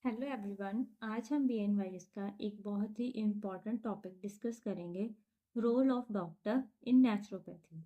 Hello everyone. आज हम बीएनवाईएस का एक बहुत ही इम्पॉर्टेंट टॉपिक डिस्कस करेंगे, role of doctor in naturopathy.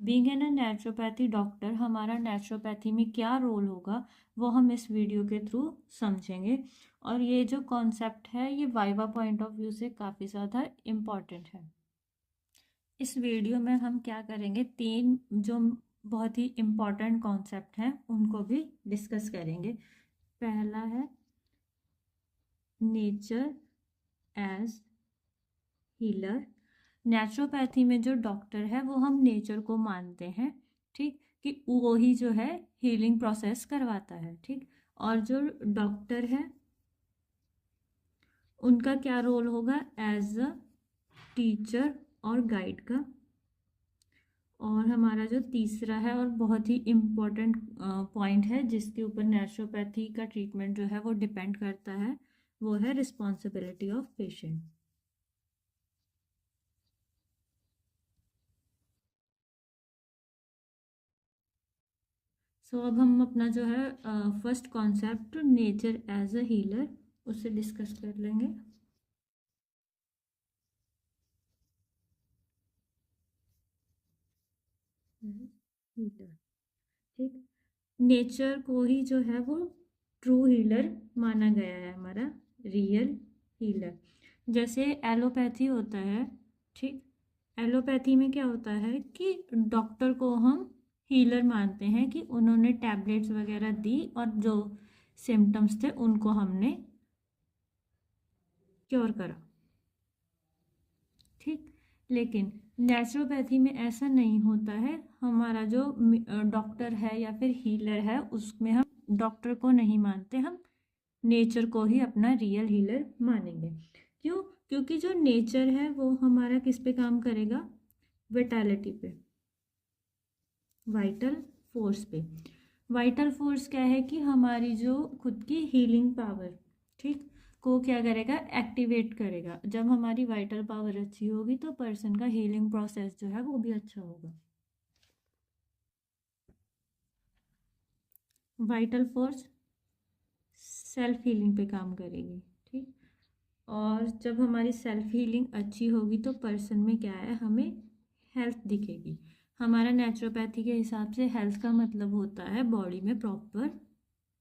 Being an naturopathy doctor, हमारा नेचुरोपैथी में क्या रोल होगा वो हम इस वीडियो के थ्रू समझेंगे। और ये जो कॉन्सेप्ट है ये वाइवा पॉइंट ऑफ व्यू से काफ़ी ज़्यादा इम्पॉर्टेंट है। इस वीडियो में हम क्या करेंगे, तीन जो बहुत ही इम्पॉर्टेंट कॉन्सेप्ट हैं उनको भी डिस्कस करेंगे। पहला है नेचर एज हीलर। नेचुरोपैथी में जो डॉक्टर है वो हम नेचर को मानते हैं, ठीक, कि वो ही जो है हीलिंग प्रोसेस करवाता है, ठीक। और जो डॉक्टर है उनका क्या रोल होगा, एज अ टीचर और गाइड का। और हमारा जो तीसरा है और बहुत ही इम्पोर्टेंट पॉइंट है जिसके ऊपर नेचुरोपैथी का ट्रीटमेंट जो है वो डिपेंड करता है, वो है रिस्पॉन्सिबिलिटी ऑफ पेशेंट। सो अब हम अपना जो है first concept nature as a healer उससे डिस्कस कर लेंगे। हीलर, ठीक। नेचर को ही जो है वो ट्रू हीलर माना गया है, हमारा रियल हीलर। जैसे एलोपैथी होता है, ठीक। एलोपैथी में क्या होता है कि डॉक्टर को हम हीलर मानते हैं कि उन्होंने टैबलेट्स वगैरह दी और जो सिम्टम्स थे उनको हमने क्योर करा, ठीक। लेकिन नेचुरोपैथी में ऐसा नहीं होता है। हमारा जो डॉक्टर है या फिर हीलर है उसमें हम डॉक्टर को नहीं मानते, हम नेचर को ही अपना रियल हीलर मानेंगे। क्यों? क्योंकि जो नेचर है वो हमारा किस पे काम करेगा, विटालिटी पे, वाइटल फोर्स पे। वाइटल फोर्स क्या है कि हमारी जो खुद की हीलिंग पावर, ठीक, को क्या करेगा, एक्टिवेट करेगा। जब हमारी वाइटल पावर अच्छी होगी तो पर्सन का हीलिंग प्रोसेस जो है वो भी अच्छा होगा। वाइटल फोर्स सेल्फ हीलिंग पे काम करेगी, ठीक। और जब हमारी सेल्फ हीलिंग अच्छी होगी तो पर्सन में क्या है, हमें हेल्थ दिखेगी। हमारा नेचुरोपैथी के हिसाब से हेल्थ का मतलब होता है बॉडी में प्रॉपर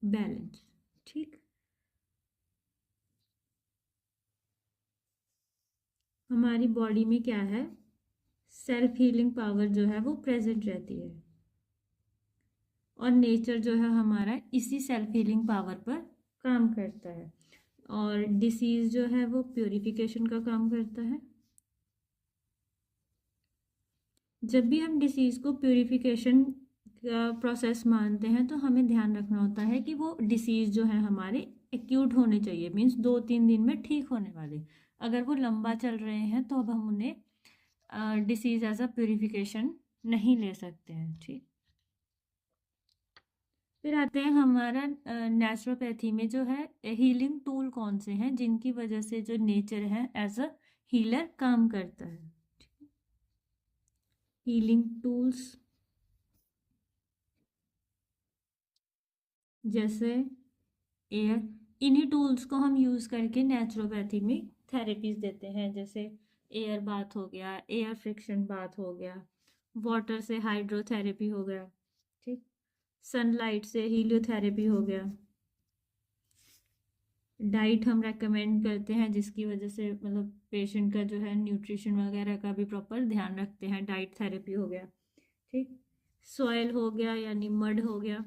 बैलेंस, ठीक। हमारी बॉडी में क्या है, सेल्फ हीलिंग पावर जो है वो प्रेजेंट रहती है। और नेचर जो है हमारा इसी सेल्फ हीलिंग पावर पर काम करता है। और डिसीज जो है वो प्योरिफिकेशन का काम करता है। जब भी हम डिसीज को प्योरिफिकेशन का प्रोसेस मानते हैं तो हमें ध्यान रखना होता है कि वो डिसीज जो है हमारे एक्यूट होने चाहिए, मीन्स 2-3 दिन में ठीक होने वाले। अगर वो लंबा चल रहे हैं तो अब हम उन्हें डिसीज एज अ प्योरिफिकेशन नहीं ले सकते हैं, ठीक। फिर आते हैं हमारा नेचुरोपैथी में जो है हीलिंग टूल कौन से हैं जिनकी वजह से जो नेचर है एज अ हीलर काम करता है। हीलिंग टूल्स जैसे एयर, इन्हीं टूल्स को हम यूज़ करके नेचुरोपैथी में थेरेपीज देते हैं। जैसे एयर बाथ हो गया, एयर फ्रिक्शन बाथ हो गया, वाटर से हाइड्रोथेरेपी हो गया, ठीक, सनलाइट से हीलियोथेरेपी हो गया। डाइट हम रेकमेंड करते हैं जिसकी वजह से मतलब पेशेंट का जो है न्यूट्रिशन वगैरह का भी प्रॉपर ध्यान रखते हैं, डाइट थेरेपी हो गया, ठीक। सॉयल हो गया यानी मड हो गया,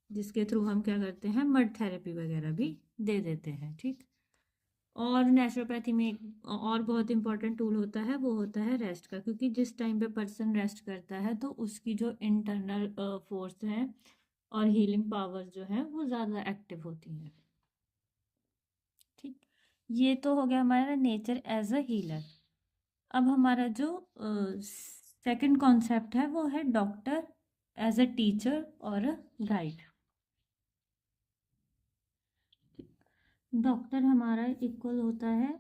जिसके थ्रू हम क्या करते हैं, मड थेरेपी वगैरह भी दे देते हैं, ठीक। और नेचुरोपैथी में एक और बहुत इंपॉर्टेंट टूल होता है, वो होता है रेस्ट का। क्योंकि जिस टाइम पे पर्सन रेस्ट करता है तो उसकी जो इंटरनल फोर्स है और हीलिंग पावर जो है वो ज़्यादा एक्टिव होती है, ठीक। ये तो हो गया हमारा नेचर एज अ हीलर। अब हमारा जो सेकंड कॉन्सेप्ट है वो है डॉक्टर एज अ टीचर और अ गाइड। डॉक्टर हमारा इक्वल होता है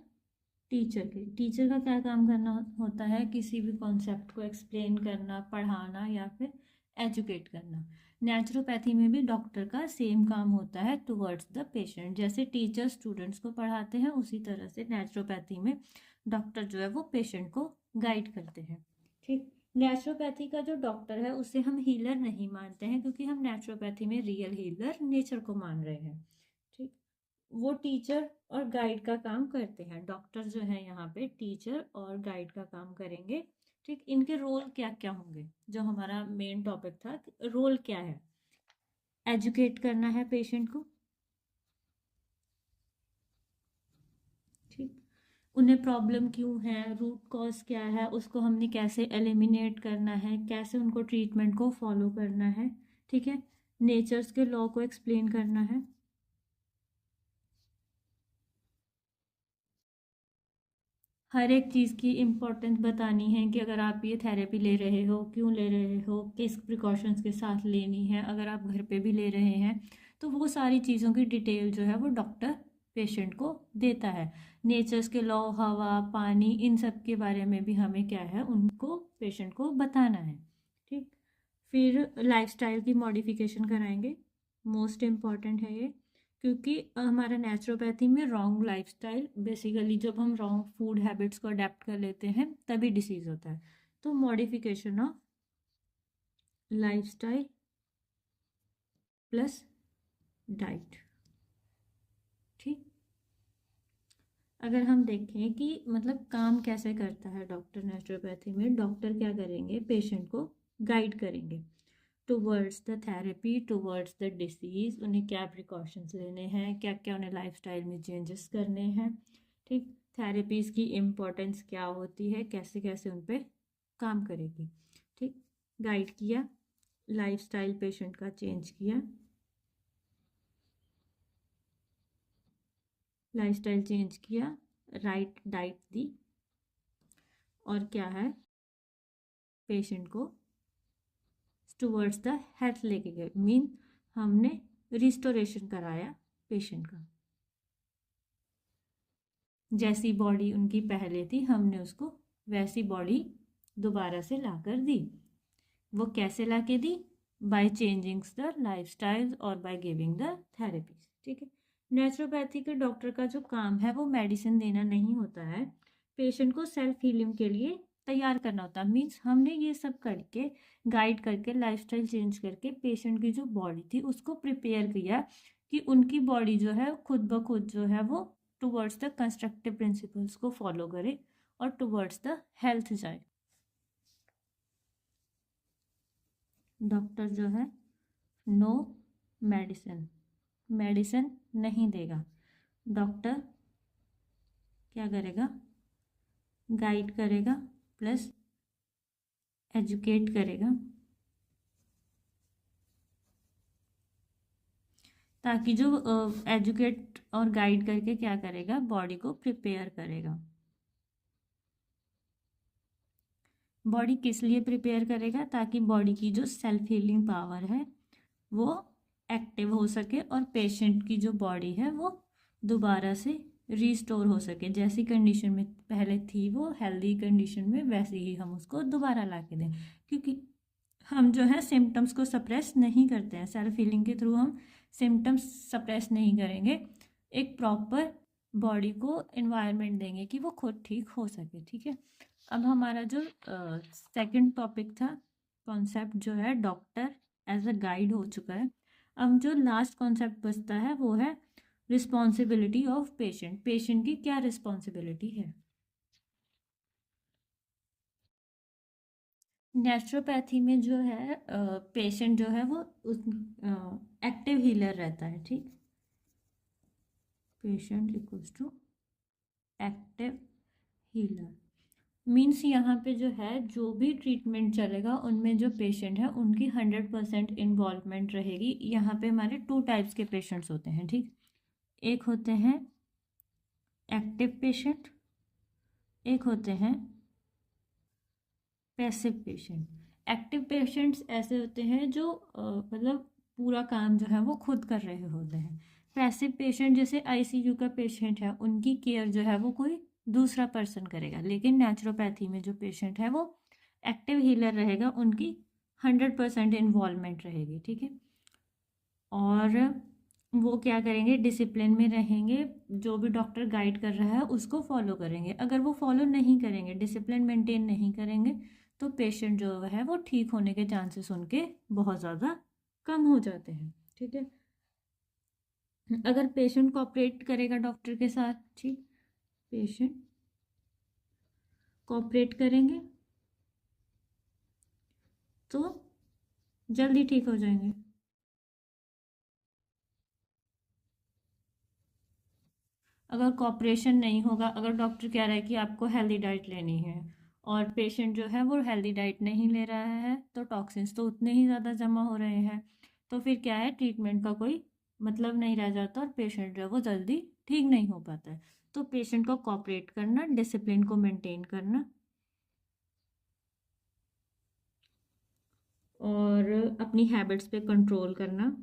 टीचर के। टीचर का क्या काम करना होता है, किसी भी कॉन्सेप्ट को एक्सप्लेन करना, पढ़ाना या फिर एजुकेट करना। नेचुरोपैथी में भी डॉक्टर का सेम काम होता है टुवर्ड्स द पेशेंट। जैसे टीचर स्टूडेंट्स को पढ़ाते हैं उसी तरह से नेचुरोपैथी में डॉक्टर जो है वो पेशेंट को गाइड करते हैं। ठीक, नेचुरोपैथी का जो डॉक्टर है उसे हम हीलर नहीं मानते हैं, क्योंकि हम नेचुरोपैथी में रियल हीलर नेचर को मान रहे हैं। ठीक, वो टीचर और गाइड का काम करते हैं। डॉक्टर जो है यहाँ पे टीचर और गाइड का काम करेंगे। ठीक, इनके रोल क्या क्या होंगे, जो हमारा मेन टॉपिक था, रोल क्या है? एजुकेट करना है पेशेंट को। ठीक, उन्हें प्रॉब्लम क्यों है, रूट कॉज क्या है, उसको हमने कैसे एलिमिनेट करना है, कैसे उनको ट्रीटमेंट को फॉलो करना है। ठीक है, नेचर्स के लॉ को एक्सप्लेन करना है। हर एक चीज़ की इम्पोर्टेंस बतानी है कि अगर आप ये थेरेपी ले रहे हो, क्यों ले रहे हो, किस प्रिकॉशंस के साथ लेनी है, अगर आप घर पे भी ले रहे हैं तो वो सारी चीज़ों की डिटेल जो है वो डॉक्टर पेशेंट को देता है। नेचर्स के लॉ, हवा, पानी, इन सब के बारे में भी हमें क्या है उनको पेशेंट को बताना है। ठीक, फिर लाइफस्टाइल की मॉडिफिकेशन कराएंगे, मोस्ट इम्पॉर्टेंट है ये, क्योंकि हमारा नेचुरोपैथी में रॉन्ग लाइफस्टाइल, बेसिकली जब हम रॉन्ग फूड हैबिट्स को अडेप्ट कर लेते हैं तभी डिसीज होता है। तो modification of lifestyle plus diet. ठीक, अगर हम देखें कि मतलब काम कैसे करता है डॉक्टर नेचुरोपैथी में, डॉक्टर क्या करेंगे, पेशेंट को गाइड करेंगे towards the therapy, towards the disease. उन्हें क्या प्रिकॉशंस लेने हैं, क्या क्या उन्हें लाइफस्टाइल में चेंजेस करने हैं। ठीक, थेरेपीज़ की इम्पोर्टेंस क्या होती है, कैसे कैसे उन पर काम करेगी। ठीक, गाइड किया, लाइफस्टाइल पेशेंट का चेंज किया, लाइफस्टाइल चेंज किया, राइट डाइट दी, और क्या है, पेशेंट को टुवर्ड्स द हेल्थ लेके गए। मीन हमने रिस्टोरेशन कराया पेशेंट का, जैसी बॉडी उनकी पहले थी हमने उसको वैसी बॉडी दोबारा से ला कर दी। वो कैसे ला के दी? बाय चेंजिंग द लाइफस्टाइल और बाय गिविंग द थेरेपीज। ठीक है, नेचुरोपैथी के डॉक्टर का जो काम है वो मेडिसिन देना नहीं होता है, पेशेंट को सेल्फ हीलिंग के लिए तैयार करना होता है। मीन्स हमने ये सब करके, गाइड करके, लाइफस्टाइल चेंज करके पेशेंट की जो बॉडी थी उसको प्रिपेयर किया कि उनकी बॉडी जो है खुद ब खुद जो है वो टुवर्ड्स द कंस्ट्रक्टिव प्रिंसिपल्स को फॉलो करे और टुवर्ड्स द हेल्थ जाए। डॉक्टर जो है नो मेडिसिन, मेडिसिन नहीं देगा। डॉक्टर क्या करेगा? गाइड करेगा प्लस एजुकेट करेगा, ताकि जो एजुकेट और गाइड करके क्या करेगा, बॉडी को प्रिपेयर करेगा। बॉडी किस लिए प्रिपेयर करेगा? ताकि बॉडी की जो सेल्फ हीलिंग पावर है वो एक्टिव हो सके और पेशेंट की जो बॉडी है वो दोबारा से रीस्टोर हो सके, जैसी कंडीशन में पहले थी वो हेल्दी कंडीशन में वैसे ही हम उसको दोबारा ला के दें। क्योंकि हम जो है सिम्टम्स को सप्रेस नहीं करते हैं, सेल्फ हीलिंग के थ्रू हम सिम्टम्स सप्रेस नहीं करेंगे, एक प्रॉपर बॉडी को एनवायरनमेंट देंगे कि वो खुद ठीक हो सके। ठीक है, अब हमारा जो सेकंड टॉपिक था, कॉन्सेप्ट जो है डॉक्टर एज अ गाइड हो चुका है। अब जो लास्ट कॉन्सेप्ट बचता है वो है रिस्पॉन्सिबिलिटी ऑफ पेशेंट। पेशेंट की क्या रिस्पॉन्सिबिलिटी है? नेचुरोपैथी में जो है पेशेंट जो है वो उस एक्टिव हीलर रहता है। ठीक, patient equals to active healer. Means यहाँ पे जो है जो भी ट्रीटमेंट चलेगा उनमें जो पेशेंट है उनकी 100% इन्वॉल्वमेंट रहेगी। यहाँ पे हमारे 2 टाइप्स के पेशेंट्स होते हैं। ठीक, एक होते हैं एक्टिव पेशेंट, एक होते हैं पैसिव पेशेंट। एक्टिव पेशेंट्स ऐसे होते हैं जो मतलब पूरा काम जो है वो खुद कर रहे होते हैं। पैसिव पेशेंट जैसे आईसीयू का पेशेंट है, उनकी केयर जो है वो कोई दूसरा पर्सन करेगा। लेकिन नेचुरोपैथी में जो पेशेंट है वो एक्टिव हीलर रहेगा, उनकी 100% इन्वॉल्वमेंट रहेगी, ठीक है। और वो क्या करेंगे, डिसिप्लिन में रहेंगे, जो भी डॉक्टर गाइड कर रहा है उसको फॉलो करेंगे। अगर वो फॉलो नहीं करेंगे, डिसिप्लिन मेंटेन नहीं करेंगे, तो पेशेंट जो है वो ठीक होने के चांसेस उनके बहुत ज़्यादा कम हो जाते हैं, ठीक है। अगर पेशेंट कोऑपरेट करेगा डॉक्टर के साथ, ठीक, पेशेंट कोऑपरेट करेंगे तो जल्दी ठीक हो जाएंगे। अगर कॉपरेशन नहीं होगा, अगर डॉक्टर कह रहा है कि आपको हेल्दी डाइट लेनी है और पेशेंट जो है वो हेल्दी डाइट नहीं ले रहा है, तो टॉक्सिन्स तो उतने ही ज़्यादा जमा हो रहे हैं, तो फिर क्या है, ट्रीटमेंट का कोई मतलब नहीं रह जाता और पेशेंट जो है वो जल्दी ठीक नहीं हो पाता है। तो पेशेंट को कॉपरेट करना, डिसिप्लिन को मेंटेन करना और अपनी हैबिट्स पे कंट्रोल करना,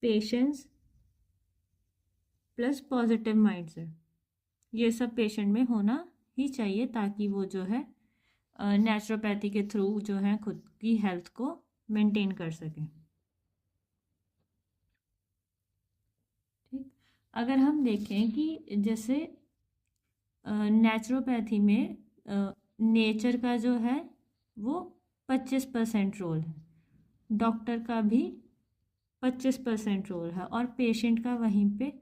पेशेंस प्लस पॉजिटिव माइंडसेट, ये सब पेशेंट में होना ही चाहिए, ताकि वो जो है नेचुरोपैथी के थ्रू जो है खुद की हेल्थ को मेंटेन कर सके, ठीक। अगर हम देखें कि जैसे नेचुरोपैथी में नेचर का जो है वो 25% रोल है, डॉक्टर का भी 25% रोल है और पेशेंट का वहीं पे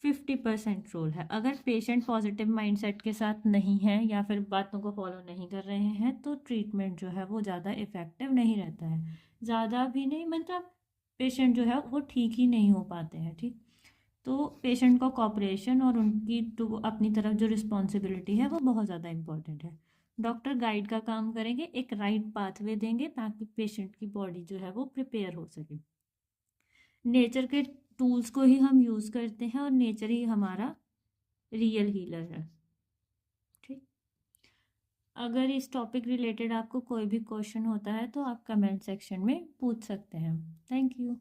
50% रोल है। अगर पेशेंट पॉजिटिव माइंडसेट के साथ नहीं है या फिर बातों को फॉलो नहीं कर रहे हैं, तो ट्रीटमेंट जो है वो ज़्यादा इफ़ेक्टिव नहीं रहता है, ज़्यादा भी नहीं, मतलब पेशेंट जो है वो ठीक ही नहीं हो पाते हैं, ठीक। तो पेशेंट का कॉपरेशन और उनकी तो अपनी तरफ जो रिस्पॉन्सिबिलिटी है वो बहुत ज़्यादा इम्पोर्टेंट है। डॉक्टर गाइड का काम करेंगे, एक राइट पाथवे देंगे ताकि पेशेंट की बॉडी जो है वो प्रिपेयर हो सके। नेचर के टूल्स को ही हम यूज़ करते हैं और नेचर ही हमारा रियल हीलर है, ठीक। अगर इस टॉपिक रिलेटेड आपको कोई भी क्वेश्चन होता है तो आप कमेंट सेक्शन में पूछ सकते हैं। Thank you.